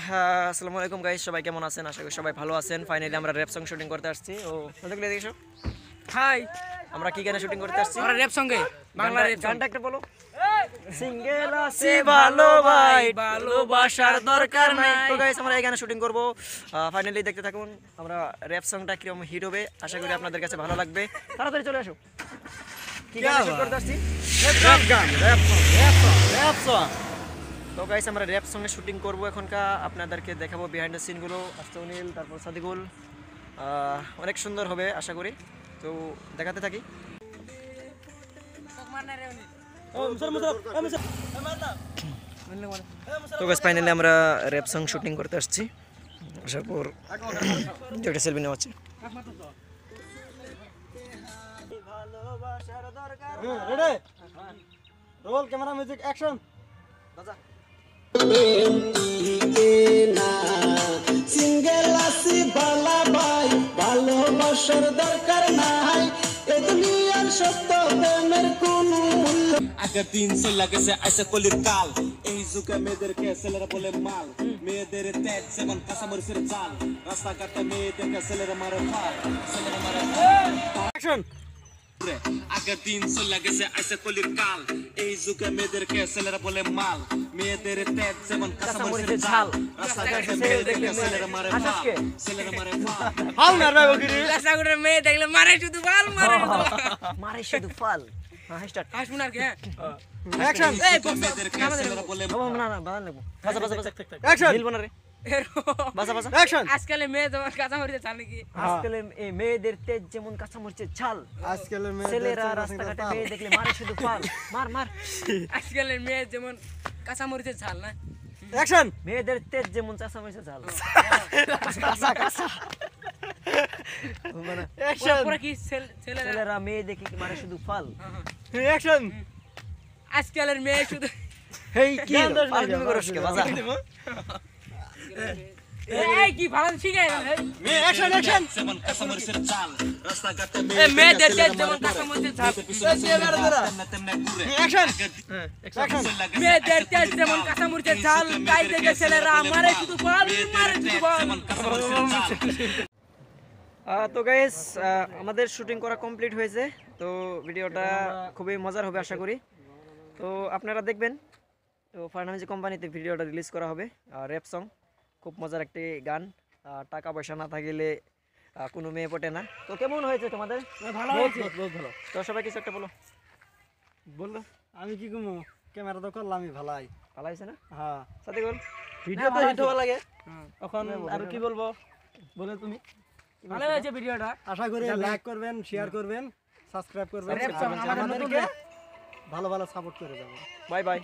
আসসালামু আলাইকুম গাইস, সবাই কেমন আছেন? আশা করি সবাই ভালো আছেন। ফাইনালি আমরা র্যাপ সং শুটিং করতে আসছি। ও দেখলে দেখছো হাই, আমরা কি গানে শুটিং করতে আসছি? আমরা র্যাপ সঙ্গে বাংলা র্যাপ গানটা একটা বলো। সিঙ্গেল আছে ভালো ভাই, ভালোবাসার দরকার নাই। তো গাইস আমরা এই গানে শুটিং করব। ফাইনালি দেখতে থাকুন আমরা র্যাপ সংটা কিরকম হিট হবে। আশা করি আপনাদের কাছে ভালো লাগবে। তাড়াতাড়ি চলে আসো। কি গানে শুট করতে আসছি? র্যাপ গান, র্যাপ সং। তো গাইস আমরা র্যাপ সঙ্গে শুটিং করব। এখনকার আপনাদেরকে দেখাবো বিহাইন্ড দ্য সিনগুলো। আস্তনিল, তারপর সাদিকুল, অনেক সুন্দর হবে আশা করি। তো দেখাতে থাকি। তো গাইস ফাইনালি আমরা র্যাপ সং শুটিং করতে আসছি। আসার পর একটা সেলফি নেওয়া হচ্ছে। Ready, roll camera, music, action. Single আছি বালা ভাই, ভালোবাসার দরকার নাই, এ দুনিয়ার সত্য প্রেমের কোনো মূল্য। আগের দিন চলে গেছে আইসে কলির কাল, এই যুগে মেয়েদেরকে ছেলেরা বলে মাল, মেয়েদের ত্যাগ যেমন কাঁচামরিচের জাল, রাস্তাঘাটে মেয়েদেরকে ছেলেরা মারে ফাল, ছেলেরা মারে অ্যাকশন। আগের দিন চলে গেছে আইসে কলির কাল, এই যুগে মেয়েদেরকে ছেলেরা বলে মাল, মেয়েদের ত্যাগ যেমন কাঁচামরিচের ঝাল, রাস্তাঘাটে মেয়েদেরকে ছেলেরা মারে ফাল, ছেলেরা মারে ফাল। হাল না রে ওগিরি, রাস্তাঘাটে মেয়ে দেখলে মারে শুধু ফাল, মারে মারে শুধু ফাল। হ্যাঁ স্টার্ট। হাসুন আর কি। অ্যাকশন। এই মেয়েদেরকে ছেলেরা বলে না না বাজান লাগবো। বাজা বাজা বাজা। অ্যাকশন। মিলবো না রে। বাজা বাজা। অ্যাকশন। আজকাল মেয়ে তোমার কাঁচা মরিতে চাল নাকি? আজকাল এই মেয়েদের তেজ যেমন কাঁচামরিচের ঝাল, আজকালের ছেলেরা রাস্তাঘাটে মেয়ে দেখলে মারে শুধু ফাল। মার মার। আজকালের মেয়ে যেমন কাঁচা মরিতে চাল না, অ্যাকশন। মেয়েদের তেজ যেমন কাঁচামরিচের ঝাল। কাঁচা কাঁচা। মানে অ্যাকশন। পুরো কি ছেলেরা ছেলেরা মেয়ে দেখে মারে শুধু ফাল। অ্যাকশন। আজকালের মেয়ে শুধু হেই কি ফাল তুমি করছ কে বাজা? এই কি ভালো শিখাই না। Action, action. যেমন কাঁচামরিচের ঝাল, রাস্তাঘাটে এই মেয়েদের তেজ যেমন কাঁচা মরিতে চাল, তেমনে ঘুরে। অ্যাকশন। অ্যাকশন। মেয়েদের তেজ যেমন কাঁচা মরিতে চাল, তাই দেখে ছেলেরা মারে শুধু ফাল, মারে শুধু ফাল। তো গাইস আমাদের শুটিং করা কমপ্লিট হয়েছে। তো ভিডিওটা খুবই মজার হবে আশা করি। তো আপনারা দেখবেন। তো ফার্নামিজি কোম্পানিতে ভিডিওটা রিলিজ করা হবে। র্যাপ সং খুব মজার একটি গান। টাকা পয়সা না থাকলে কোনো মেয়ে পটে না। তো কেমন হয়েছে তোমাদের? ভালো হয়েছে, বহুত ভালো। তো সবাই কিছু একটা বলো। বললো আমি কি কমু, ক্যামেরা তো করলামই ভালাই। ভালো হয়েছে না? হ্যাঁ, সাথে বল। ভিডিও তো হিট হওয়া লাগে। এখন বলো, আর কি বলবো, বলে তুমি। ভালো হয়েছে ভিডিওটা। আশা করি লাইক করবেন, শেয়ার করবেন, সাবস্ক্রাইব করবেন, Subscribe করবেন। আমাদেরকে ভালো ভালো সাপোর্ট করে যাবেন। Bye bye.